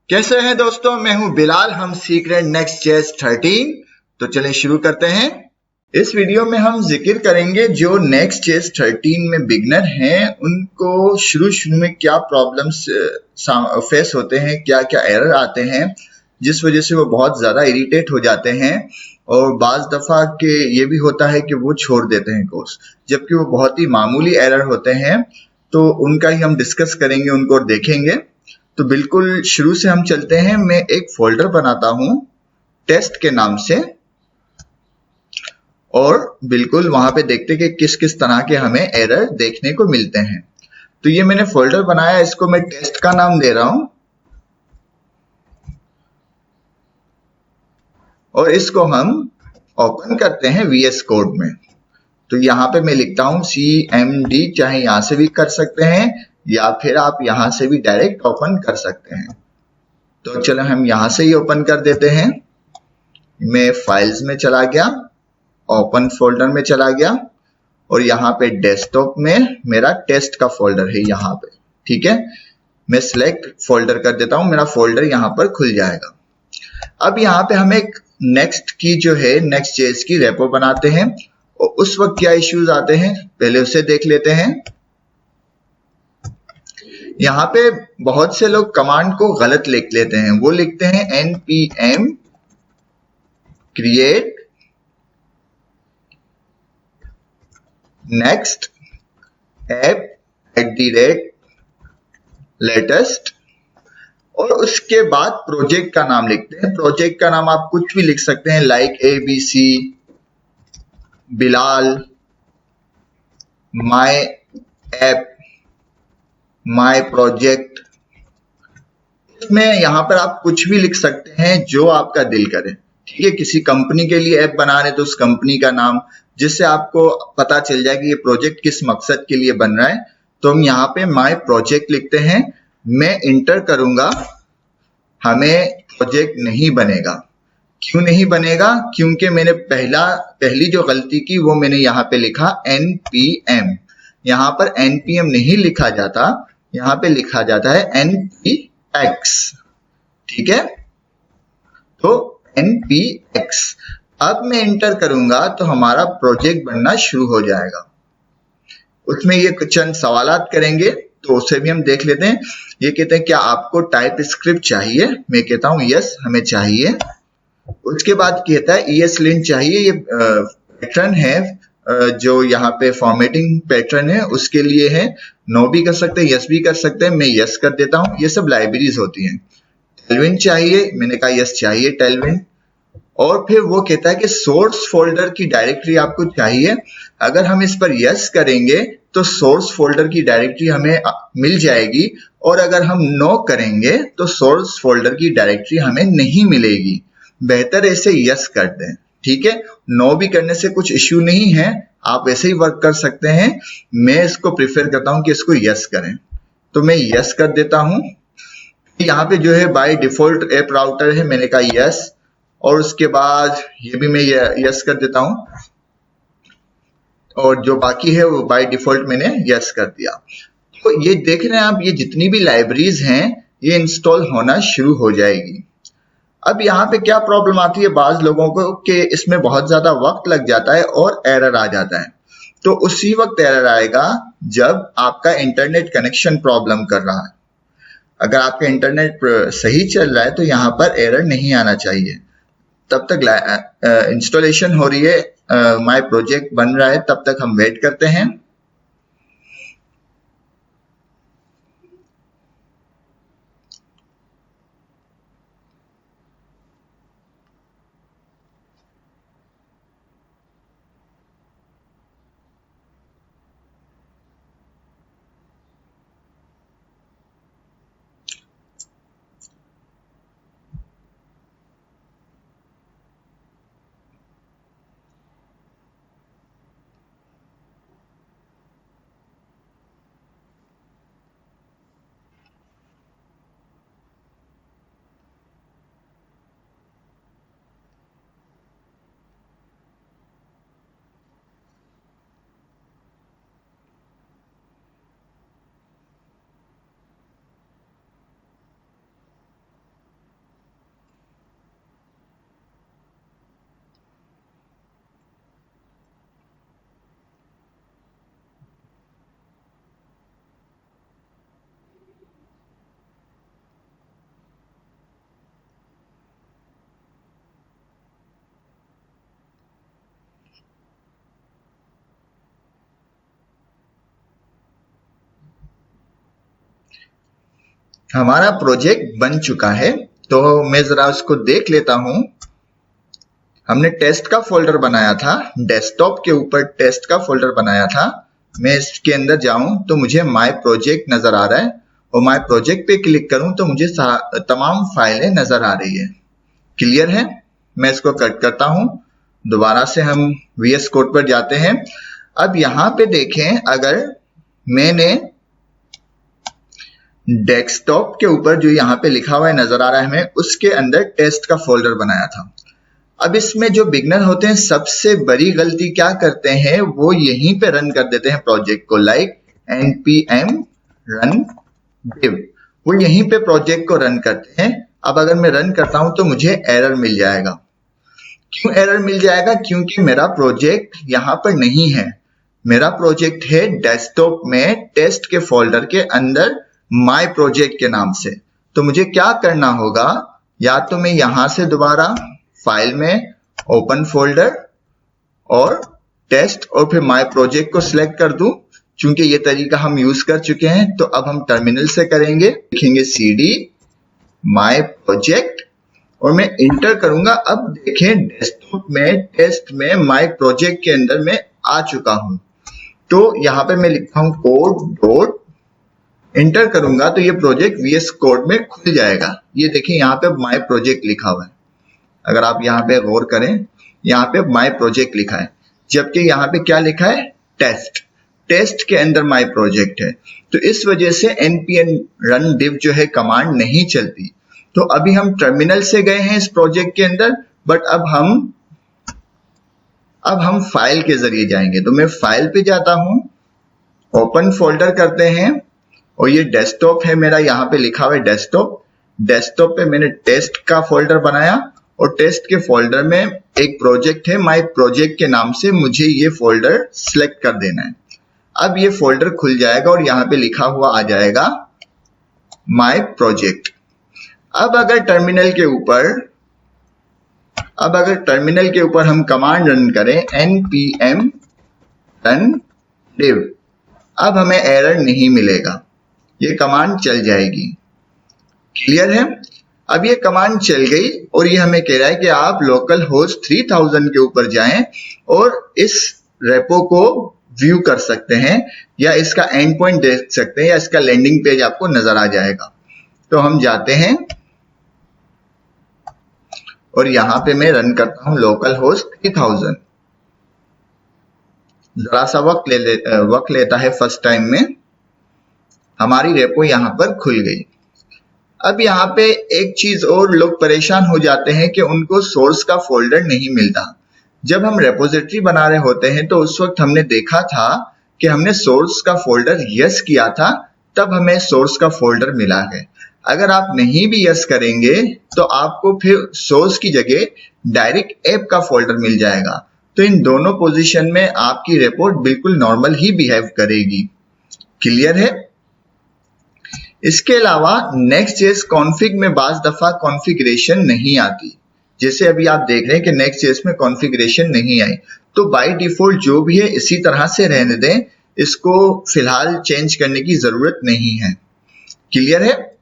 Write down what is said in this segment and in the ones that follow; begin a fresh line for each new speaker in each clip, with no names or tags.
कैसे हैं दोस्तों, मैं हूं बिलाल। हम सीख रहे हैं Next.js 13। तो चलें शुरू करते हैं। इस वीडियो में हम जिक्र करेंगे जो Next.js 13 में बिगनर हैं उनको शुरू में क्या प्रॉब्लम्स फेस होते हैं, क्या क्या एरर आते हैं जिस वजह से वो बहुत ज़्यादा इरिटेट हो जाते हैं, और बाज़ दफ़ा के ये भी होता है कि वो छोड़ देते हैं कोर्स, जबकि वो बहुत ही मामूली एरर होते हैं। तो उनका ही हम डिस्कस करेंगे, उनको देखेंगे। तो बिल्कुल शुरू से हम चलते हैं। मैं एक फोल्डर बनाता हूं टेस्ट के नाम से, और बिल्कुल वहां पे देखते कि किस किस तरह के हमें एरर देखने को मिलते हैं। तो ये मैंने फोल्डर बनाया, इसको मैं टेस्ट का नाम दे रहा हूं, और इसको हम ओपन करते हैं VS कोड में। तो यहाँ पे मैं लिखता हूँ CMD, चाहे यहाँ से भी कर सकते हैं या फिर आप यहाँ से भी डायरेक्ट ओपन कर सकते हैं। तो चलो हम यहाँ से ही ओपन कर देते हैं। मैं फाइल्स में चला गया, ओपन फोल्डर में चला गया, और यहाँ पे डेस्कटॉप में मेरा टेस्ट का फोल्डर है यहाँ पे। ठीक है, मैं सिलेक्ट फोल्डर कर देता हूँ, मेरा फोल्डर यहाँ पर खुल जाएगा। अब यहाँ पे हम एक नेक्स्ट की जो है Next.js की रेपो बनाते हैं, और उस वक्त क्या इश्यूज आते हैं पहले उसे देख लेते हैं। यहाँ पे बहुत से लोग कमांड को गलत लिख लेते हैं। वो लिखते हैं npm create next app @latest, और उसके बाद प्रोजेक्ट का नाम लिखते हैं। प्रोजेक्ट का नाम आप कुछ भी लिख सकते हैं, like ABC, Bilal, my app, my project. इसमें यहाँ पर आप कुछ भी लिख सकते हैं जो आपका दिल करे। ठीक है, किसी कंपनी के लिए ऐप बना रहे तो उस कंपनी का नाम, जिससे आपको पता चल जाए कि ये प्रोजेक्ट किस मकसद के लिए बन रहा है। तो हम यहाँ पे माय प्रोजेक्ट लिखते हैं। मैं इंटर करूंगा, हमें प्रोजेक्ट नहीं बनेगा। क्यों नहीं बनेगा? क्योंकि मैंने पहली जो गलती की वो मैंने यहाँ पे लिखा npm। यहाँ पर npm नहीं लिखा जाता, यहाँ पे लिखा जाता है npx। ठीक है, तो npx। अब मैं इंटर करूंगा तो हमारा प्रोजेक्ट बनना शुरू हो जाएगा। उसमें ये चंद सवालात करेंगे, तो उसे भी हम देख लेते हैं। ये कहते हैं क्या आपको टाइप स्क्रिप्ट चाहिए? मैं कहता हूँ यस, हमें चाहिए। उसके बाद कहता है ESLint चाहिए। ये पैटर्न है, जो यहाँ पे फॉर्मेटिंग पैटर्न है उसके लिए है। नो भी कर सकते हैं, यस भी कर सकते हैं। मैं यस कर देता हूँ। ये सब लाइब्रेरीज होती हैं। टेलविन चाहिए, मैंने कहा यस चाहिए टेलविन। और फिर वो कहता है कि सोर्स फोल्डर की डायरेक्टरी आपको चाहिए। अगर हम इस पर यस करेंगे तो सोर्स फोल्डर की डायरेक्टरी हमें मिल जाएगी, और अगर हम नो करेंगे तो सोर्स फोल्डर की डायरेक्टरी हमें नहीं मिलेगी। बेहतर ऐसे यस कर दें। ठीक है, नो भी करने से कुछ इश्यू नहीं है, आप ऐसे ही वर्क कर सकते हैं। मैं इसको प्रिफर करता हूं कि इसको यस करें, तो मैं यस कर देता हूं। यहाँ पे जो है बाय डिफॉल्ट ऐप राउटर है, मैंने कहा यस, और उसके बाद ये भी मैं यस कर देता हूं, और जो बाकी है वो बाय डिफॉल्ट मैंने यस कर दिया। तो ये देख रहे हैं आप, ये जितनी भी लाइब्रेरीज हैं ये इंस्टॉल होना शुरू हो जाएगी। अब यहाँ पे क्या प्रॉब्लम आती है बाज लोगों को कि इसमें बहुत ज्यादा वक्त लग जाता है और एरर आ जाता है। तो उसी वक्त एरर आएगा जब आपका इंटरनेट कनेक्शन प्रॉब्लम कर रहा है। अगर आपका इंटरनेट सही चल रहा है तो यहाँ पर एरर नहीं आना चाहिए। तब तक इंस्टॉलेशन हो रही है, माय प्रोजेक्ट बन रहा है, तब तक हम वेट करते हैं। हमारा प्रोजेक्ट बन चुका है, तो मैं जरा उसको देख लेता हूं। हमने टेस्ट का फोल्डर बनाया था, डेस्कटॉप के ऊपर टेस्ट का फोल्डर बनाया था। मैं इसके अंदर जाऊं तो मुझे माय प्रोजेक्ट नजर आ रहा है, और माय प्रोजेक्ट पे क्लिक करूं तो मुझे तमाम फाइलें नजर आ रही है। क्लियर है? मैं इसको कट करता हूं। दोबारा से हम VS कोड पर जाते हैं। अब यहां पे देखें, अगर मैंने डेस्कटॉप के ऊपर जो यहाँ पे लिखा हुआ है नजर आ रहा है हमें, उसके अंदर टेस्ट का फोल्डर बनाया था। अब इसमें जो बिगनर होते हैं सबसे बड़ी गलती क्या करते हैं, वो यहीं पे रन कर देते हैं प्रोजेक्ट को, लाइक npm run div, वो यहीं पे प्रोजेक्ट को रन करते हैं। अब अगर मैं रन करता हूं तो मुझे एरर मिल जाएगा। क्यों एरर मिल जाएगा? क्योंकि मेरा प्रोजेक्ट यहाँ पर नहीं है। मेरा प्रोजेक्ट है डेस्कटॉप में टेस्ट के फोल्डर के अंदर माय प्रोजेक्ट के नाम से। तो मुझे क्या करना होगा, या तो मैं यहां से दोबारा फाइल में ओपन फोल्डर और टेस्ट और फिर माय प्रोजेक्ट को सिलेक्ट कर दूं। चूंकि ये तरीका हम यूज कर चुके हैं, तो अब हम टर्मिनल से करेंगे, लिखेंगे cd माय प्रोजेक्ट और मैं इंटर करूंगा। अब देखें डेस्कटॉप में टेस्ट में माय प्रोजेक्ट के अंदर मैं आ चुका हूं। तो यहां पे मैं लिखता हूं कोड डॉट, इंटर करूंगा तो ये प्रोजेक्ट VS कोड में खुल जाएगा। ये देखिए यहाँ पे माय प्रोजेक्ट लिखा हुआ है। अगर आप यहाँ पे गौर करें, यहाँ पे माय प्रोजेक्ट लिखा है, जबकि यहाँ पे क्या लिखा है, टेस्ट। टेस्ट के अंदर माय प्रोजेक्ट है, तो इस वजह से npm run div जो है कमांड नहीं चलती। तो अभी हम टर्मिनल से गए हैं इस प्रोजेक्ट के अंदर, बट अब हम फाइल के जरिए जाएंगे। तो मैं फाइल पे जाता हूं, ओपन फोल्डर करते हैं, और ये डेस्कटॉप है मेरा, यहाँ पे लिखा हुआ है डेस्कटॉप। डेस्कटॉप पे मैंने टेस्ट का फोल्डर बनाया, और टेस्ट के फोल्डर में एक प्रोजेक्ट है माय प्रोजेक्ट के नाम से, मुझे ये फोल्डर सिलेक्ट कर देना है। अब ये फोल्डर खुल जाएगा और यहाँ पे लिखा हुआ आ जाएगा माय प्रोजेक्ट। अब अगर टर्मिनल के ऊपर हम कमांड रन करें npm run div, अब हमें एरर नहीं मिलेगा, ये कमांड चल जाएगी। क्लियर है? अब ये कमांड चल गई और ये हमें कह रहा है कि आप लोकल होस्ट 3000 के ऊपर जाएं और इस रेपो को व्यू कर सकते हैं, या इसका एंड पॉइंट देख सकते हैं, या इसका लैंडिंग पेज आपको नजर आ जाएगा। तो हम जाते हैं और यहां पे मैं रन करता हूं लोकल होस्ट 3000। जरा सा वक्त लेता है फर्स्ट टाइम में। हमारी रेपो यहां पर खुल गई। अब यहाँ पे एक चीज और लोग परेशान हो जाते हैं कि उनको सोर्स का फोल्डर नहीं मिलता। जब हम रेपोजिटरी बना रहे होते हैं तो उस वक्त हमने देखा था कि हमने सोर्स का फोल्डर यस किया था, तब हमें सोर्स का फोल्डर मिला है। अगर आप नहीं भी यस करेंगे तो आपको फिर सोर्स की जगह डायरेक्ट ऐप का फोल्डर मिल जाएगा। तो इन दोनों पोजीशन में आपकी रिपोर्ट बिल्कुल नॉर्मल ही बिहेव करेगी। क्लियर है? इसके अलावा Next.js कॉन्फ़िग में बाज दफा कॉन्फ़िगरेशन नहीं आती। जैसे अभी आप देख रहे हैं कि Next.js में कॉन्फ़िगरेशन नहीं आई, तो बाय डिफॉल्ट जो भी है इसी तरह से रहने दें, इसको फिलहाल चेंज करने की जरूरत नहीं है। क्लियर है?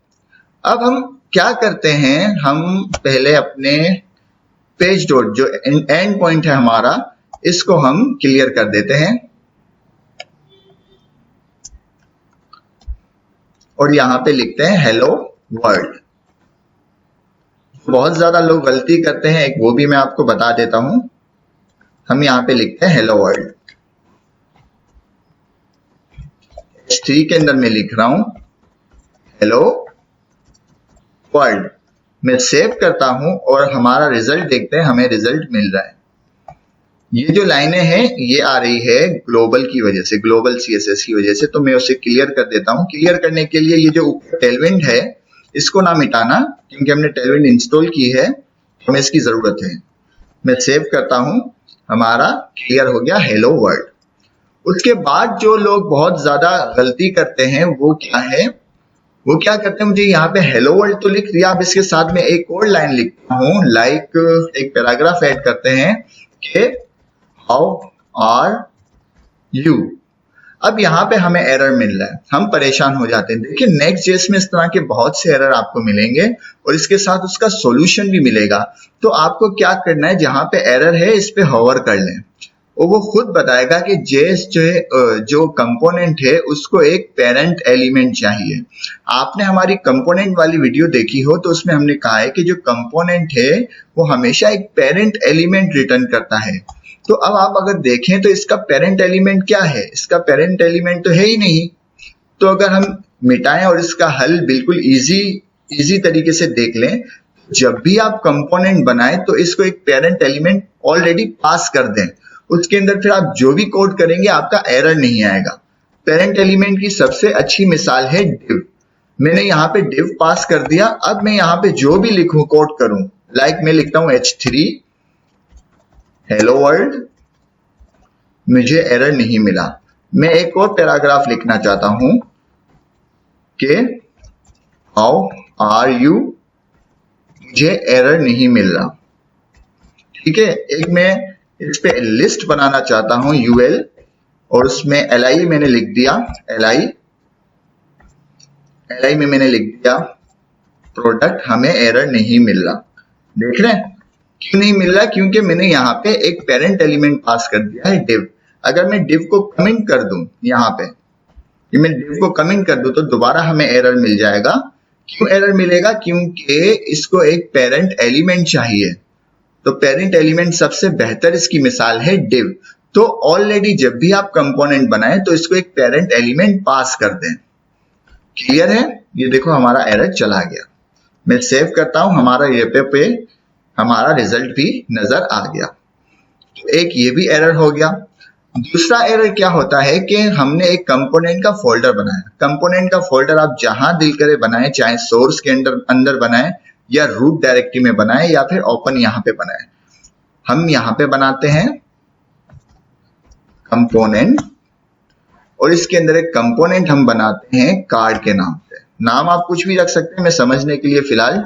अब हम क्या करते हैं, हम पहले अपने पेज डॉट जो एंड पॉइंट है हमारा, इसको हम क्लियर कर देते हैं और यहां पे लिखते हैं हेलो वर्ल्ड। बहुत ज्यादा लोग गलती करते हैं, एक वो भी मैं आपको बता देता हूं। हम यहां पे लिखते हैं हेलो वर्ल्ड। H3 के अंदर मैं लिख रहा हूं हेलो वर्ल्ड। मैं सेव करता हूं और हमारा रिजल्ट देखते हैं, हमें रिजल्ट मिल रहा है। ये जो लाइनें हैं ये आ रही है ग्लोबल की वजह से, ग्लोबल CSS की वजह से। तो मैं उसे क्लियर कर देता हूं। क्लियर करने के लिए ये जो ऊपर टेलविंड है इसको ना मिटाना, क्योंकि हमने टेलविंड इंस्टॉल की है, हमें इसकी जरूरत है। मैं सेव करता हूं, हमारा क्लियर हो गया हेलो वर्ल्ड। उसके बाद जो लोग बहुत ज्यादा गलती करते हैं वो क्या है, वो क्या करते हैं, मुझे यहाँ पे हेलो वर्ल्ड तो लिख दिया, अब इसके साथ में एक और लाइन लिखता हूँ, लाइक एक पैराग्राफ ऐड करते हैं कि हाउ आर यू। अब यहाँ पे हमें एरर मिल रहा है, हम परेशान हो जाते हैं। देखिए Next.js में इस तरह के बहुत से एरर आपको मिलेंगे और इसके साथ उसका सॉल्यूशन भी मिलेगा। तो आपको क्या करना है, जहां पे एरर है इस पे होवर कर लें और वो खुद बताएगा कि JS जो है जो कंपोनेंट है उसको एक पेरेंट एलिमेंट चाहिए। आपने हमारी कंपोनेंट वाली वीडियो देखी हो तो उसमें हमने कहा है कि जो कंपोनेंट है वो हमेशा एक पेरेंट एलिमेंट रिटर्न करता है। तो अब आप अगर देखें तो इसका पेरेंट एलिमेंट क्या है, इसका पेरेंट एलिमेंट तो है ही नहीं। तो अगर हम मिटाएं और इसका हल बिल्कुल इजी तरीके से देख लें, जब भी आप कंपोनेंट बनाएं तो इसको एक पेरेंट एलिमेंट ऑलरेडी पास कर दें, उसके अंदर फिर आप जो भी कोड करेंगे आपका एरर नहीं आएगा। पेरेंट एलिमेंट की सबसे अच्छी मिसाल है div। मैंने यहाँ पे div पास कर दिया, अब मैं यहाँ पे जो भी लिखूं कोड करूं, लाइक मैं लिखता हूं h3 हेलो वर्ल्ड, मुझे एरर नहीं मिला। मैं एक और पैराग्राफ लिखना चाहता हूं कि हाउ आर यू, मुझे एरर नहीं मिल रहा। ठीक है, एक मैं इस पे लिस्ट बनाना चाहता हूं ul और उसमें li मैंने लिख दिया, li में मैंने लिख दिया प्रोडक्ट, हमें एरर नहीं मिल रहा। देख रहे हैं क्यों नहीं मिल रहा, क्योंकि मैंने यहाँ पे एक पेरेंट एलिमेंट पास कर दिया है div। अगर मैं div को कमेंट कर दूं, यहाँ पे मैं div को कमेंट कर दूं तो दोबारा हमें एरर मिल जाएगा। क्यों एरर मिलेगा, क्योंकि इसको एक पेरेंट एलिमेंट चाहिए। तो पेरेंट एलिमेंट सबसे बेहतर इसकी मिसाल है div। तो ऑलरेडी जब भी आप कंपोनेंट बनाएं तो इसको एक पेरेंट एलिमेंट पास कर दें। क्लियर है, ये देखो हमारा एरर चला गया। मैं सेव करता हूं, हमारा ये पे हमारा रिजल्ट भी नजर आ गया। तो एक ये भी एरर हो गया। दूसरा एरर क्या होता है कि हमने एक कंपोनेंट का फोल्डर बनाया। कंपोनेंट का फोल्डर आप जहां दिल करे बनाएं, चाहे सोर्स के अंदर बनाएं या रूट डायरेक्टरी में बनाएं या फिर ओपन यहां पे बनाएं। हम यहां पे बनाते हैं कंपोनेंट और इसके अंदर एक कंपोनेंट हम बनाते हैं कार्ड के नाम से। नाम आप कुछ भी रख सकते हैं, मैं समझने के लिए फिलहाल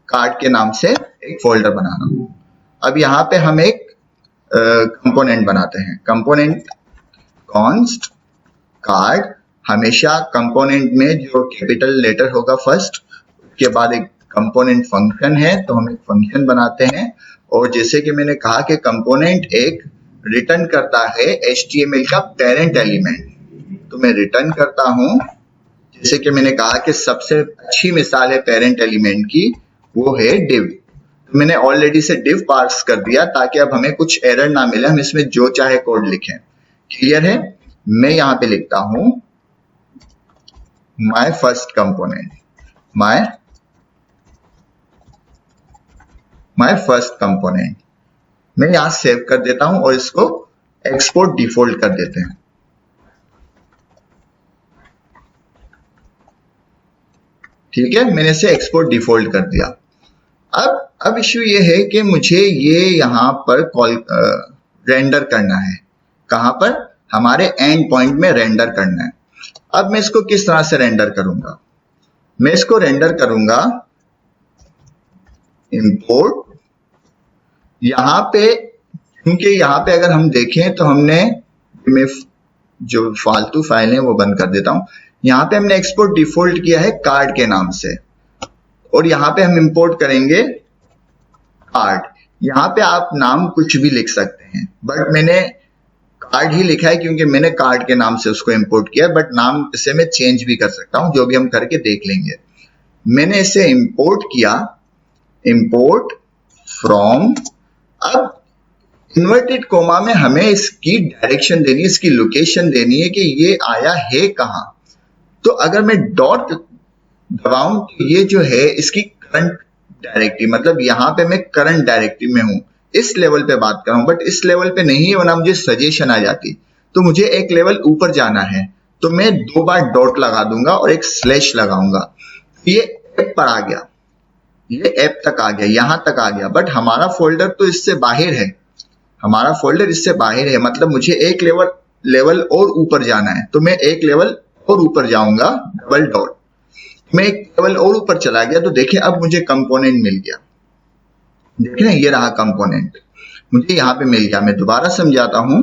कार्ड के नाम से एक फोल्डर बना रहा हूं। अब यहाँ पे हम एक कंपोनेंट बनाते हैं, कंपोनेंट कॉन्स्ट कार्ड। हमेशा कंपोनेंट में जो कैपिटल लेटर होगा फर्स्ट, उसके बाद एक कंपोनेंट फंक्शन है तो हम एक फंक्शन बनाते हैं। और जैसे कि मैंने कहा कि कंपोनेंट एक रिटर्न करता है HTML का पेरेंट एलिमेंट, तो मैं रिटर्न करता हूं। जैसे कि मैंने कहा कि सबसे अच्छी मिसाल है पेरेंट एलिमेंट की, वो है div। तो मैंने ऑलरेडी से div पास कर दिया ताकि अब हमें कुछ एरर ना मिले, हम इसमें जो चाहे कोड लिखें। क्लियर है, मैं यहां पे लिखता हूं my first component, my first component. मैं यहां सेव कर देता हूं और इसको एक्सपोर्ट डिफॉल्ट कर देते हैं। ठीक है, मैंने इसे एक्सपोर्ट डिफॉल्ट कर दिया। अब इश्यू ये है कि मुझे ये यहां पर रेंडर करना है। कहां पर, हमारे एंड पॉइंट में रेंडर करना है। अब मैं इसको किस तरह से रेंडर करूंगा, मैं इसको रेंडर करूंगा इंपोर्ट। यहां पे, क्योंकि यहां पे अगर हम देखें तो हमने, मैं जो फालतू फाइल है वो बंद कर देता हूं। यहां पे हमने एक्सपोर्ट डिफॉल्ट किया है कार्ड के नाम से और यहां पे हम इंपोर्ट करेंगे कार्ड। यहां पे आप नाम कुछ भी लिख सकते हैं, बट मैंने कार्ड ही लिखा है क्योंकि मैंने कार्ड के नाम से उसको इंपोर्ट किया, बट नाम इसे मैं चेंज भी कर सकता हूं, जो भी हम करके देख लेंगे। मैंने इसे इंपोर्ट किया, इंपोर्ट फ्रॉम। अब इन्वर्टेड कोमा में हमें इसकी डायरेक्शन देनी है, इसकी लोकेशन देनी है कि ये आया है कहां। तो अगर मैं डॉट दबाऊं तो ये जो है इसकी करंट डायरेक्टरी, मतलब यहां पे मैं करंट डायरेक्टरी में हूं, इस लेवल पे बात कर रहा हूं, बट इस लेवल पे नहीं है वरना मुझे सजेशन आ जाती। तो मुझे एक लेवल ऊपर जाना है तो मैं 2 बार डॉट लगा दूंगा और एक स्लैश लगाऊंगा। ये ऐप पर आ गया, ये ऐप तक आ गया, यहां तक आ गया, बट हमारा फोल्डर तो इससे बाहर है, हमारा फोल्डर इससे बाहर है। मतलब मुझे एक लेवल और ऊपर जाना है, तो मैं एक लेवल और ऊपर जाऊंगा, डबल डॉट। मैं एक लेवल और ऊपर चला गया तो देखिए अब मुझे कंपोनेंट मिल गया। देख रहे हैं, ये रहा कंपोनेंट, मुझे यहां पे मिल गया। मैं दोबारा समझाता हूं,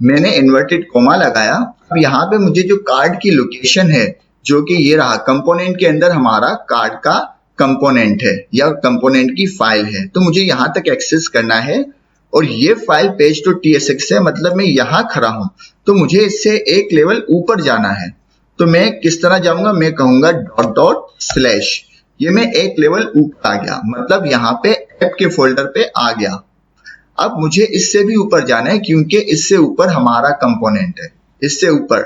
मैंने इन्वर्टेड कोमा लगाया, अब यहाँ पे मुझे जो कार्ड की लोकेशन है, जो कि ये रहा कंपोनेंट के अंदर हमारा कार्ड का कंपोनेंट है या कंपोनेंट की फाइल है, तो मुझे यहाँ तक एक्सेस करना है और ये फाइल page.tsx है, मतलब मैं यहाँ खड़ा हूं, तो मुझे इससे एक लेवल ऊपर जाना है। तो मैं किस तरह जाऊंगा, मैं कहूंगा // ये मैं एक लेवल ऊपर आ गया, मतलब यहाँ पे ऐप के फोल्डर पे आ गया। अब मुझे इससे भी ऊपर जाना है क्योंकि इससे ऊपर हमारा कंपोनेंट है। इससे ऊपर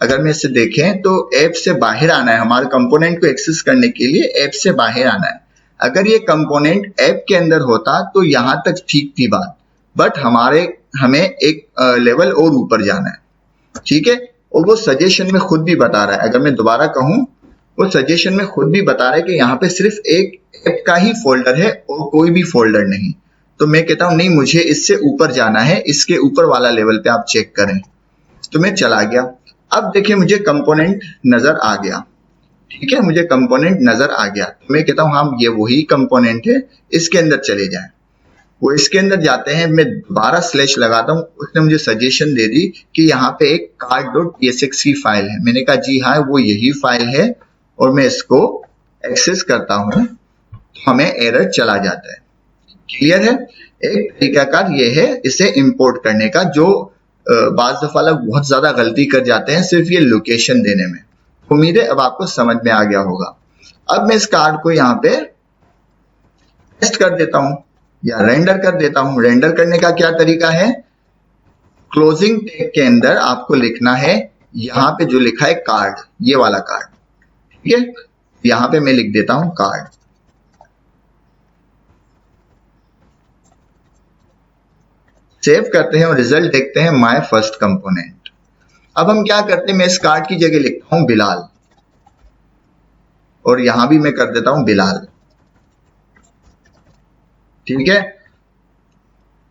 अगर मैं इसे देखें तो ऐप से बाहर आना है, हमारे कंपोनेंट को एक्सेस करने के लिए ऐप से बाहर आना है। अगर ये कंपोनेंट ऐप के अंदर होता तो यहाँ तक ठीक थी बात, बट हमें एक लेवल और ऊपर जाना है, ठीक है। और वो सजेशन में खुद भी बता रहा है, अगर मैं दोबारा कहूं, वो सजेशन में खुद भी बता रहा है कि यहाँ पे सिर्फ एक ऐप का ही फोल्डर है और कोई भी फोल्डर नहीं। तो मैं कहता हूं नहीं, मुझे इससे ऊपर जाना है, इसके ऊपर वाला लेवल पे आप चेक करें। तो मैं चला गया। अब देखिए मुझे कंपोनेंट नजर आ गया, ठीक है, मुझे कंपोनेंट नजर आ गया। तो मैं कहता हूं हाँ ये वही कंपोनेंट है, इसके अंदर चले जाएं। वो इसके अंदर जाते हैं, मैं दोबारा स्लैश लगाता हूं। उसने मुझे सजेशन दे दी कि यहाँ पे एक card.tsx की फाइल है। मैंने कहा जी हाँ वो यही फाइल है और मैं इसको एक्सेस करता हूं, तो हमें एरर चला जाता है। क्लियर है। एक तरीकाकार ये है इसे इंपोर्ट करने का, जो बाज दफा लोग बहुत ज्यादा गलती कर जाते हैं सिर्फ ये लोकेशन देने में। उम्मीद है अब आपको समझ में आ गया होगा। अब मैं इस कार्ड को यहाँ पे टेस्ट कर देता हूं या रेंडर कर देता हूं। रेंडर करने का क्या तरीका है, क्लोजिंग टैग के अंदर आपको लिखना है, यहाँ पे जो लिखा है कार्ड, ये वाला कार्ड, ठीक है। यहाँ पे मैं लिख देता हूं कार्ड। सेव करते हैं और रिजल्ट देखते हैं, माय फर्स्ट कंपोनेंट। अब हम क्या करते हैं, मैं इस कार्ड की जगह लिखता हूं बिलाल और यहां भी मैं कर देता हूं बिलाल, ठीक है।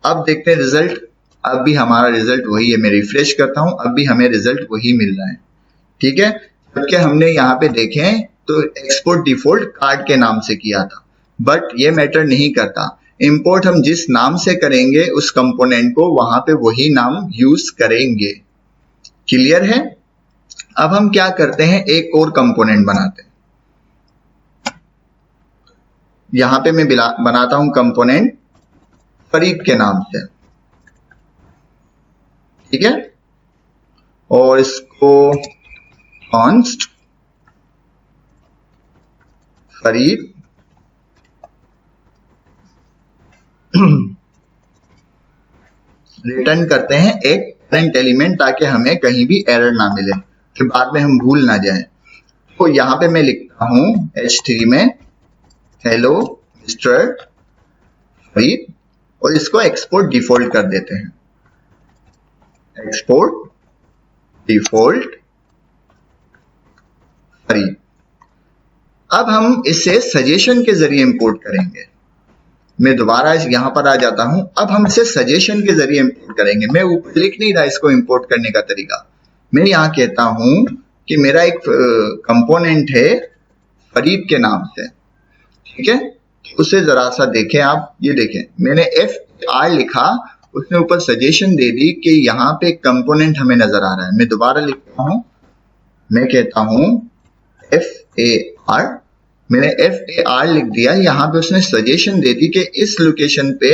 अब देखते हैं रिजल्ट। अब भी हमारा रिजल्ट वही है, मैं रिफ्रेश करता हूं, अब भी हमें रिजल्ट वही मिल रहा है, ठीक है। जबकि हमने यहाँ पे देखें तो एक्सपोर्ट डिफॉल्ट कार्ड के नाम से किया था, बट ये मैटर नहीं करता। इंपोर्ट हम जिस नाम से करेंगे उस कंपोनेंट को वहां पे वही नाम यूज करेंगे। क्लियर है। अब हम क्या करते हैं, एक और कंपोनेंट बनाते हैं। यहां पे मैं बनाता हूं कंपोनेंट फरीद के नाम से, ठीक है, और इसको कॉन्स्ट फरीद रिटर्न करते हैं एक करंट एलिमेंट, ताकि हमें कहीं भी एरर ना मिले, फिर बाद में हम भूल ना जाएं। तो यहां पे मैं लिखता हूं H3 में हेलो मिस्टर फरीद और इसको एक्सपोर्ट डिफॉल्ट कर देते हैं, एक्सपोर्ट डिफॉल्ट फरीद। अब हम इसे सजेशन के जरिए इंपोर्ट करेंगे। मैं दोबारा यहां पर आ जाता हूं। अब हम इसे सजेशन के जरिए इंपोर्ट करेंगे। मैं ऊपर लिख नहीं रहा इसको इंपोर्ट करने का तरीका, मैं यहां कहता हूं कि मेरा एक कंपोनेंट है फरीद के नाम से, ठीक है। उसे जरा सा देखें आप, ये देखें मैंने FAR लिखा, उसने ऊपर सजेशन दे दी कि यहाँ पे कंपोनेंट हमें नजर आ रहा है। मैं दोबारा लिखता हूं, मैं कहता हूं FAR, मैंने FAR लिख दिया। यहाँ पे उसने सजेशन दे दी कि इस लोकेशन पे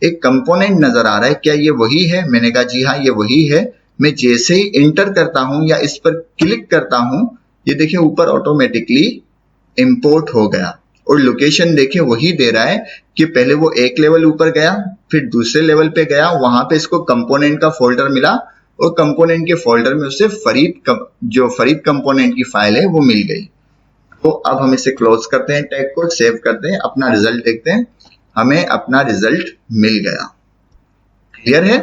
एक कंपोनेंट नजर आ रहा है, क्या ये वही है। मैंने कहा जी हाँ ये वही है। मैं जैसे ही इंटर करता हूं या इस पर क्लिक करता हूं, ये देखिए ऊपर ऑटोमेटिकली इंपोर्ट हो गया और लोकेशन देखिए वही दे रहा है कि पहले वो एक लेवल ऊपर गया, फिर दूसरे लेवल पे गया, वहां पे इसको कंपोनेंट का फोल्डर मिला और कंपोनेंट के फोल्डर में उसे जो फरीद कंपोनेंट की फाइल है वो मिल गई। तो अब हम इसे क्लोज करते हैं, टैग को सेव करते हैं, अपना रिजल्ट देखते हैं, हमें अपना रिजल्ट मिल गया। क्लियर है।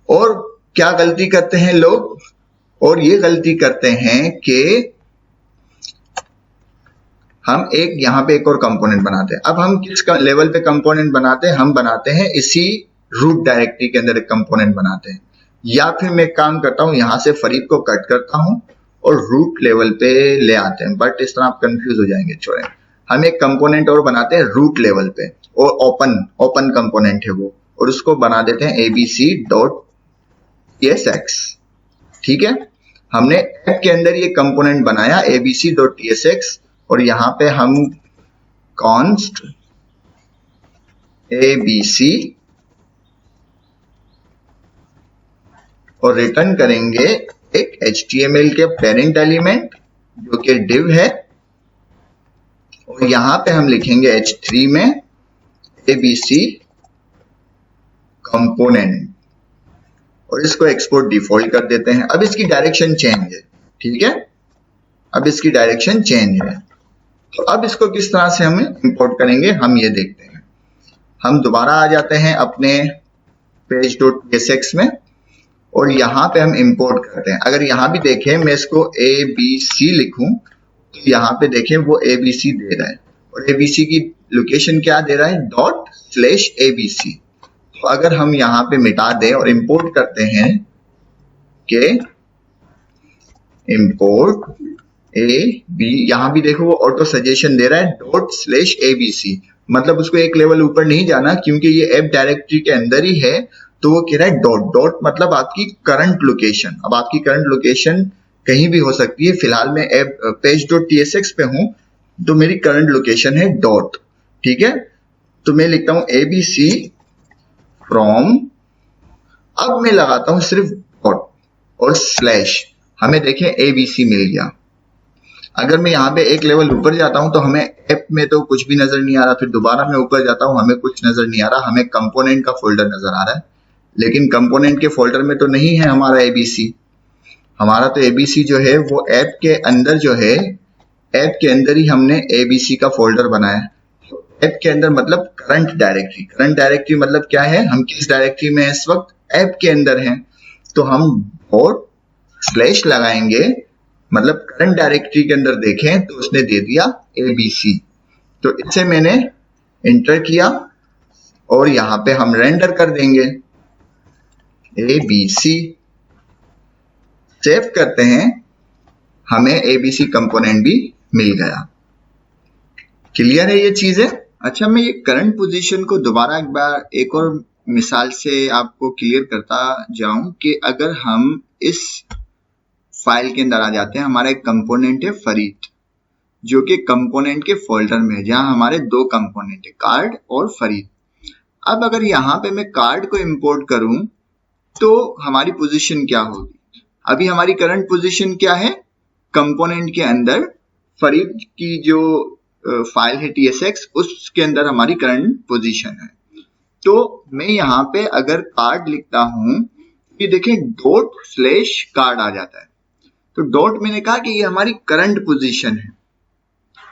और क्या गलती करते हैं लोग, और ये गलती करते हैं कि हम यहाँ पे एक और कंपोनेंट बनाते हैं। अब हम किस लेवल पे कंपोनेंट बनाते हैं, हम बनाते हैं इसी रूट डायरेक्टरी के अंदर एक कंपोनेंट बनाते हैं, या फिर मैं एक काम करता हूं यहां से फरीद को कट करता हूं और रूट लेवल पे ले आते हैं, बट इस तरह आप कंफ्यूज हो जाएंगे। छोड़ें, हम एक कंपोनेंट और बनाते हैं रूट लेवल पे और ओपन कंपोनेंट है वो, और उसको बना देते हैं abc.tsx। ठीक है, हमने ऐप के अंदर ये कंपोनेंट बनाया abc.tsx और यहाँ पे हम const abc और रिटर्न करेंगे एक HTML के पेरेंट एलिमेंट जो कि div है और यहाँ पे हम लिखेंगे h3 में abc कंपोनेंट और इसको एक्सपोर्ट डिफॉल्ट कर देते हैं। अब इसकी डायरेक्शन चेंज है, ठीक है, अब इसकी डायरेक्शन चेंज है। तो अब इसको किस तरह से हम इंपोर्ट करेंगे हम ये देखते हैं। हम दोबारा आ जाते हैं अपने page.tsx में और यहाँ पे हम इंपोर्ट करते हैं। अगर यहाँ भी देखें मैं इसको abc लिखूं तो यहाँ पे देखें वो abc दे रहा है और abc की लोकेशन क्या दे रहा है ./abc। तो अगर हम यहाँ पे मिटा दें और इंपोर्ट करते हैं कि इंपोर्ट यहाँ भी देखो वो ऑटो सजेशन दे रहा है ./abc, मतलब उसको एक लेवल ऊपर नहीं जाना क्योंकि ये ऐप डायरेक्टरी के अंदर ही है। तो वो कह रहा है डॉट मतलब आपकी करंट लोकेशन। अब आपकी करंट लोकेशन कहीं भी हो सकती है, फिलहाल मैं ऐप page.tsx पे हूं तो मेरी करंट लोकेशन है डॉट, ठीक है। तो मैं लिखता हूं abc फ्रॉम, अब मैं लगाता हूं सिर्फ डॉट और स्लैश, हमें देखें abc मिल गया। अगर मैं यहाँ पे एक लेवल ऊपर जाता हूं तो हमें ऐप में तो कुछ भी नजर नहीं आ रहा, फिर दोबारा मैं ऊपर जाता हूं हमें कुछ नजर नहीं आ रहा, हमें कंपोनेंट का फोल्डर नजर आ रहा है, लेकिन कंपोनेंट के फोल्डर में तो नहीं है हमारा abc। हमारा तो abc जो है वो ऐप के अंदर जो है, ऐप के अंदर ही हमने abc का फोल्डर बनाया। ऐप के अंदर मतलब करंट डायरेक्टरी, करंट डायरेक्टरी मतलब क्या है, हम किस डायरेक्टरी में इस वक्त ऐप के अंदर हैं। तो हम डॉट स्लैश लगाएंगे, मतलब करंट डायरेक्टरी के अंदर देखें तो उसने दे दिया abc। तो इसे मैंने इंटर किया और यहाँ पे हम रेंडर कर देंगे abc, सेव करते हैं, हमें abc कंपोनेंट भी मिल गया। क्लियर है ये चीजें। अच्छा, मैं ये करंट पोजीशन को दोबारा एक बार एक और मिसाल से आपको क्लियर करता जाऊं कि अगर हम इस फाइल के अंदर आ जाते हैं, हमारा एक कंपोनेंट है फरीद जो कि कंपोनेंट के फोल्डर में है, जहां हमारे दो कंपोनेंट है कार्ड और फरीद। अब अगर यहाँ पे मैं कार्ड को इंपोर्ट करूं तो हमारी पोजीशन क्या होगी। अभी हमारी करंट पोजीशन क्या है, कंपोनेंट के अंदर फरीद की जो फाइल है tsx उसके अंदर हमारी करंट पोजीशन है। तो मैं यहाँ पे अगर कार्ड लिखता हूं, ये देखें ./कार्ड आ जाता है। तो डॉट मैंने कहा कि ये हमारी करंट पोजीशन है,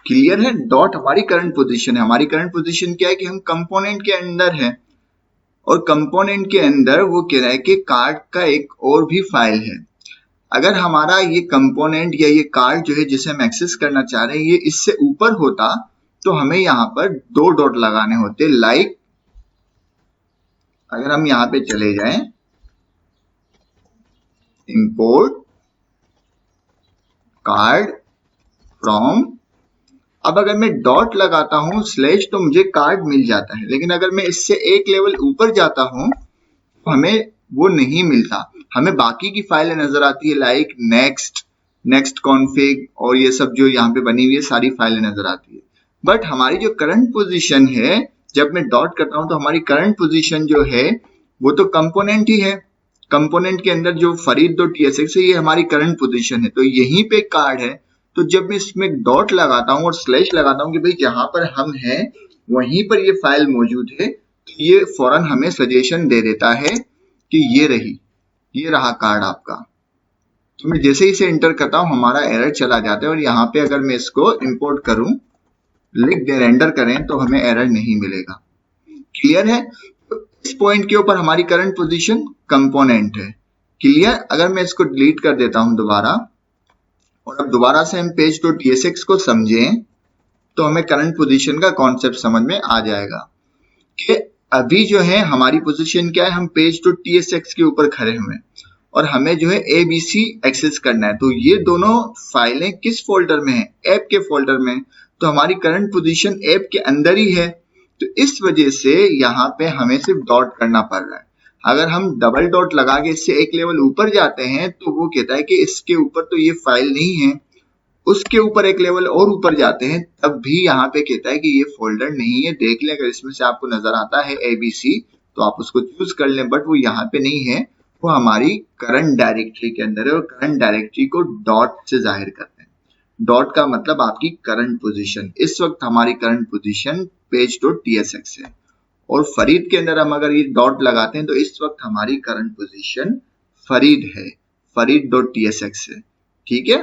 क्लियर है, डॉट हमारी करंट पोजीशन है। हमारी करंट पोजीशन क्या है कि हम कंपोनेंट के अंदर है और कंपोनेंट के अंदर वो कह रहा है कि कार्ड का एक और भी फाइल है। अगर हमारा ये कंपोनेंट या ये कार्ड जो है जिसे हम एक्सेस करना चाह रहे हैं ये इससे ऊपर होता तो हमें यहाँ पर दो डॉट लगाने होते, लाइक अगर हम यहाँ पे चले जाएं इंपोर्ट कार्ड फ्रॉम, अब अगर मैं डॉट लगाता हूं स्लैश तो मुझे कार्ड मिल जाता है, लेकिन अगर मैं इससे एक लेवल ऊपर जाता हूं तो हमें वो नहीं मिलता, हमें बाकी की फाइलें नजर आती है लाइक नेक्स्ट कॉन्फिग और ये सब जो यहाँ पे बनी हुई है सारी फाइलें नजर आती है। बट हमारी जो करंट पोजीशन है, जब मैं डॉट करता हूं तो हमारी करंट पोजीशन जो है वो तो कंपोनेंट ही है, कंपोनेंट के अंदर जो फरीद.tsx है ये हमारी करंट पोजीशन है, तो यहीं पे कार्ड है। तो जब मैं इसमें डॉट लगाता हूं और स्लैश लगाता हूं कि भाई जहां पर हम हैं वहीं पर ये फाइल मौजूद है, तो ये फौरन हमें सजेशन दे देता है कि ये रहा कार्ड आपका। तो मैं जैसे ही इसे इंटर करता हूं हमारा एरर चला जाता है और यहाँ पे अगर मैं इसको इंपोर्ट करूं, लिख दे, रेंडर करें तो हमें एरर नहीं मिलेगा। क्लियर है। तो इस पॉइंट के ऊपर हमारी करंट पोजीशन कंपोनेंट है। क्लियर। अगर मैं इसको डिलीट कर देता हूं दोबारा और अब दोबारा से हम page.tsx को समझें तो हमें करंट पोजीशन का कॉन्सेप्ट समझ में आ जाएगा कि अभी जो है हमारी पोजीशन क्या है, हम page.tsx के ऊपर खड़े हुए हैं और हमें जो है abc एक्सेस करना है। तो ये दोनों फाइलें किस फोल्डर में है, ऐप के फोल्डर में, तो हमारी करंट पोजीशन ऐप के अंदर ही है। तो इस वजह से यहाँ पे हमें सिर्फ डॉट करना पड़ रहा है। अगर हम डबल डॉट लगा के इससे एक लेवल ऊपर जाते हैं तो वो कहता है कि इसके ऊपर तो ये फाइल नहीं है, उसके ऊपर एक लेवल और ऊपर जाते हैं तब भी यहाँ पे कहता है कि ये फोल्डर नहीं है। देख लें, अगर इसमें से आपको नजर आता है ABC तो आप उसको चूज कर लें, बट वो यहाँ पे नहीं है, वो हमारी करंट डायरेक्टरी के अंदर है और करंट डायरेक्टरी को डॉट से जाहिर करते हैं। डॉट का मतलब आपकी करंट पोजीशन। इस वक्त हमारी करंट पोजीशन page.tsx है और फरीद के अंदर हम अगर ये डॉट लगाते हैं तो इस वक्त हमारी करंट पोजीशन फरीद है, फरीद.tsx है। ठीक है,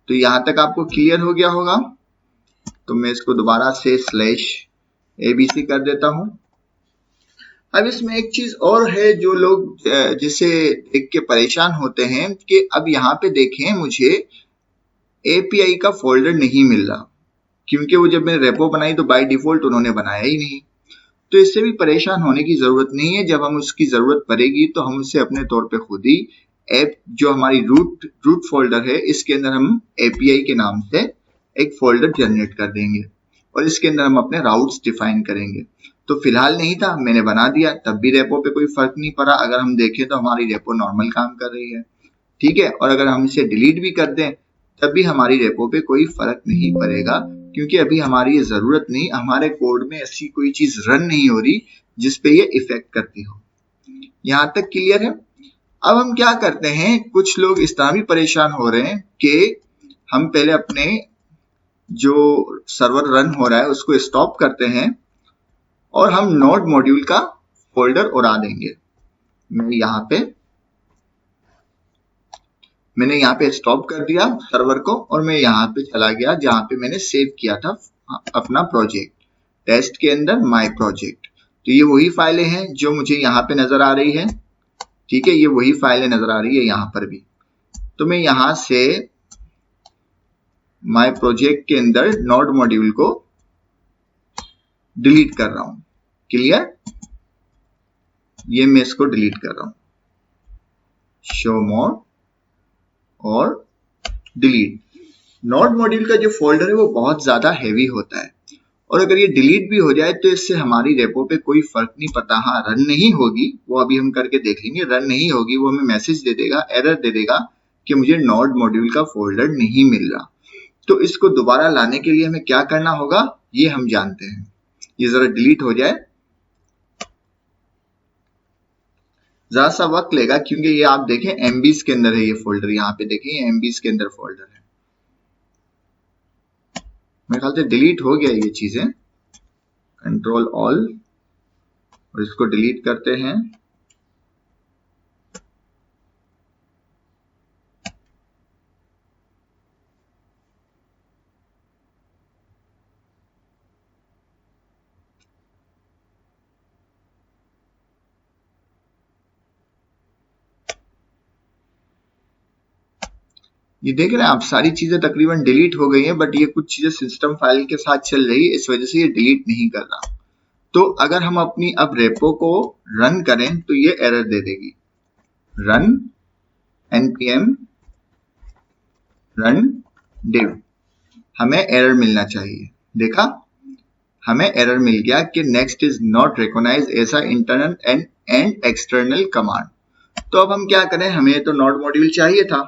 तो यहां तक आपको क्लियर हो गया होगा। तो मैं इसको दोबारा से /ABC कर देता हूं। अब इसमें एक चीज और है जो लोग जिसे देख के परेशान होते हैं कि अब यहाँ पे देखें मुझे API का फोल्डर नहीं मिल रहा, क्योंकि वो जब मैंने रेपो बनाई तो बाय डिफॉल्ट उन्होंने बनाया ही नहीं। तो इससे भी परेशान होने की जरूरत नहीं है। जब हम उसकी जरूरत पड़ेगी तो हम उसे अपने तौर पे खुद ही ऐप जो हमारी रूट फोल्डर है इसके अंदर हम API के नाम से एक फोल्डर जनरेट कर देंगे और इसके अंदर हम अपने राउट्स डिफाइन करेंगे। तो फिलहाल नहीं था, मैंने बना दिया, तब भी रेपो पे कोई फर्क नहीं पड़ा। अगर हम देखें तो हमारी रेपो नॉर्मल काम कर रही है। ठीक है, और अगर हम इसे डिलीट भी कर दें तब भी हमारी रेपो पे कोई फर्क नहीं पड़ेगा, क्योंकि अभी हमारी ये जरूरत नहीं, हमारे कोड में ऐसी कोई चीज रन नहीं हो रही जिसपे ये इफेक्ट करती हो। यहां तक क्लियर है। अब हम क्या करते हैं, कुछ लोग इस तरह भी परेशान हो रहे हैं कि हम पहले अपने जो सर्वर रन हो रहा है उसको स्टॉप करते हैं और हम नोड मॉड्यूल का फोल्डर उड़ा देंगे। मैंने यहाँ पे स्टॉप कर दिया सर्वर को और मैं यहाँ पे चला गया जहां पे मैंने सेव किया था अपना प्रोजेक्ट, टेस्ट के अंदर माय प्रोजेक्ट। तो ये वही फाइलें हैं जो मुझे यहाँ पे नजर आ रही है। ठीक है, ये वही फाइलें नजर आ रही है यहाँ पर भी। तो मैं यहाँ से माय प्रोजेक्ट के अंदर नोड मॉड्यूल को डिलीट कर रहा हूं। क्लियर, ये मैं इसको डिलीट कर रहा हूं, शो मोर और डिलीट। नोड मॉड्यूल का जो फोल्डर है वो बहुत ज्यादा हैवी होता है और अगर ये डिलीट भी हो जाए तो इससे हमारी रेपो पे कोई फर्क नहीं पड़ता। हाँ, रन नहीं होगी, वो अभी हम करके देख लेंगे। रन नहीं होगी, वो हमें मैसेज दे देगा, एरर दे देगा कि मुझे नोड मॉड्यूल का फोल्डर नहीं मिल रहा। तो इसको दोबारा लाने के लिए हमें क्या करना होगा ये हम जानते हैं। ये जरा डिलीट हो जाए, जरा सा वक्त लेगा क्योंकि ये आप देखें MBs के अंदर है ये फोल्डर। यहाँ पे देखें ये MBs के अंदर फोल्डर है। मेरे ख्याल से डिलीट हो गया ये चीजें। कंट्रोल ऑल और इसको डिलीट करते हैं। ये देख रहे हैं आप, सारी चीजें तकरीबन डिलीट हो गई हैं, बट ये कुछ चीजें सिस्टम फाइल के साथ चल रही है, इस वजह से ये डिलीट नहीं कर रहा। तो अगर हम अपनी अब रेपो को रन करें तो ये एरर दे देगी, रन npm run div। हमें एरर मिलना चाहिए। देखा, हमें एरर मिल गया कि next is not recognize as a internal and external command. तो अब हम क्या करें, हमें तो नोड मॉड्यूल चाहिए था,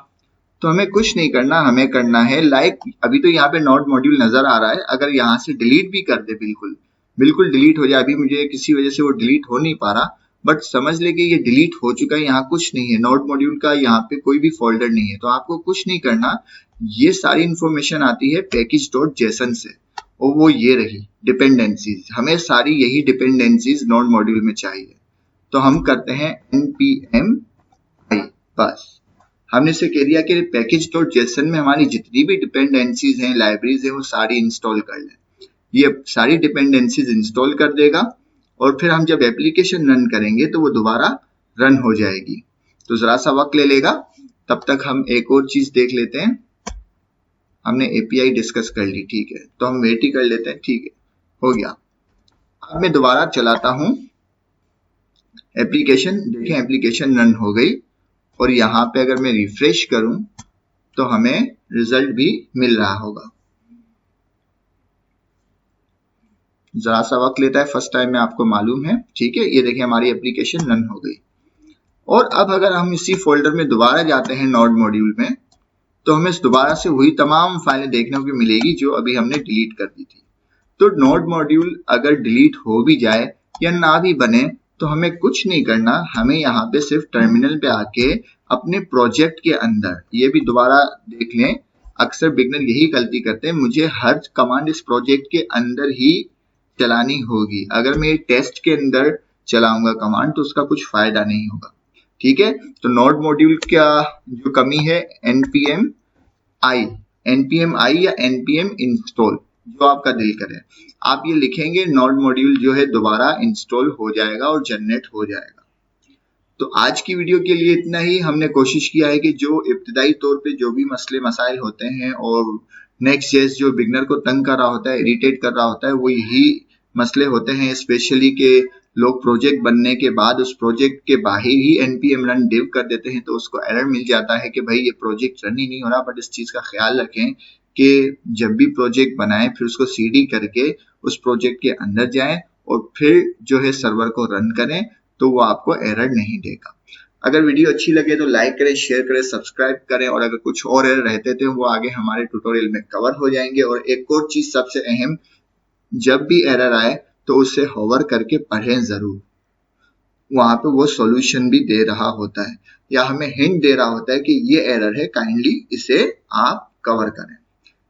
तो हमें कुछ नहीं करना, हमें करना है अभी तो यहाँ पे नोड मॉड्यूल नजर आ रहा है, अगर यहाँ से डिलीट भी कर दे, बिल्कुल डिलीट हो जाए, अभी मुझे किसी वजह से वो डिलीट हो नहीं पा रहा, बट समझ ले कि ये डिलीट हो चुका है, यहाँ कुछ नहीं है, नोड मॉड्यूल का यहाँ पे कोई भी फोल्डर नहीं है। तो आपको कुछ नहीं करना, ये सारी इंफॉर्मेशन आती है package.json से और वो ये रही डिपेंडेंसीज। हमें सारी यही डिपेंडेंसीज नोड मॉड्यूल में चाहिए, तो हम करते हैं npm i। बस हमने इसे कह दिया कि package.json में हमारी जितनी भी डिपेंडेंसीज हैं, लाइब्रेरीज हैं, वो सारी इंस्टॉल कर लें। ये सारी डिपेंडेंसीज इंस्टॉल कर देगा और फिर हम जब एप्लीकेशन रन करेंगे तो वो दोबारा रन हो जाएगी। तो जरा सा वक्त ले लेगा, तब तक हम एक और चीज देख लेते हैं। हमने API डिस्कस कर ली, ठीक है, तो हम वेट ही कर लेते हैं। ठीक है, हो गया। अब मैं दोबारा चलाता हूं एप्लीकेशन, देखें एप्लीकेशन रन हो गई और यहाँ पे अगर मैं रिफ्रेश करूं तो हमें रिजल्ट भी मिल रहा होगा। जरा सा वक्त लेता है फर्स्ट टाइम में, आपको मालूम है। ठीक है, ये देखिए हमारी एप्लीकेशन रन हो गई। और अब अगर हम इसी फोल्डर में दोबारा जाते हैं नोड मॉड्यूल में, तो हमें दोबारा से वही तमाम फाइलें देखने को मिलेगी जो अभी हमने डिलीट कर दी थी। तो नोड मॉड्यूल अगर डिलीट हो भी जाए या ना भी बने तो हमें कुछ नहीं करना, हमें यहाँ पे सिर्फ टर्मिनल पे आके अपने प्रोजेक्ट के अंदर, ये भी दोबारा देख लें, अक्सर बिगनर यही गलती करते हैं, मुझे हर कमांड इस प्रोजेक्ट के अंदर ही चलानी होगी। अगर मैं टेस्ट के अंदर चलाऊंगा कमांड तो उसका कुछ फायदा नहीं होगा। ठीक है, तो नोड मॉड्यूल का जो कमी है npm i या npm install, जो आपका दिल करे आप ये लिखेंगे, नोड मॉड्यूल जो है दोबारा इंस्टॉल हो जाएगा और जनरेट हो जाएगा। तो आज की वीडियो के लिए इतना ही। हमने कोशिश किया है कि जो इब्तिदाई तौर पे जो भी मसले मसाइल होते हैं और नेक्स्ट.जेएस जो बिगनर को तंग कर रहा होता है, इरिटेट कर रहा होता है, वो यही मसले होते हैं, स्पेशली के लोग प्रोजेक्ट बनने के बाद उस प्रोजेक्ट के बाहर ही npm run div कर देते हैं, तो उसको एरर मिल जाता है कि भाई ये प्रोजेक्ट रन ही नहीं हो रहा। बट इस चीज का ख्याल रखें कि जब भी प्रोजेक्ट बनाएं फिर उसको cd करके उस प्रोजेक्ट के अंदर जाएं और फिर जो है सर्वर को रन करें, तो वो आपको एरर नहीं देगा। अगर वीडियो अच्छी लगे तो लाइक करें, शेयर करें, सब्सक्राइब करें, और अगर कुछ और एरर रहते थे वो आगे हमारे ट्यूटोरियल में कवर हो जाएंगे। और एक और चीज सबसे अहम, जब भी एरर आए तो उसे होवर करके पढ़ें जरूर, वहां पे वो सॉल्यूशन भी दे रहा होता है या हमें हिंट दे रहा होता है कि ये एरर है, काइंडली इसे आप कवर करें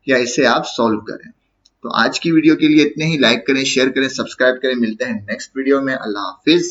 या इसे आप सॉल्व करें। तो आज की वीडियो के लिए इतने ही। लाइक करें, शेयर करें, सब्सक्राइब करें। मिलते हैं नेक्स्ट वीडियो में। अल्लाह हाफिज।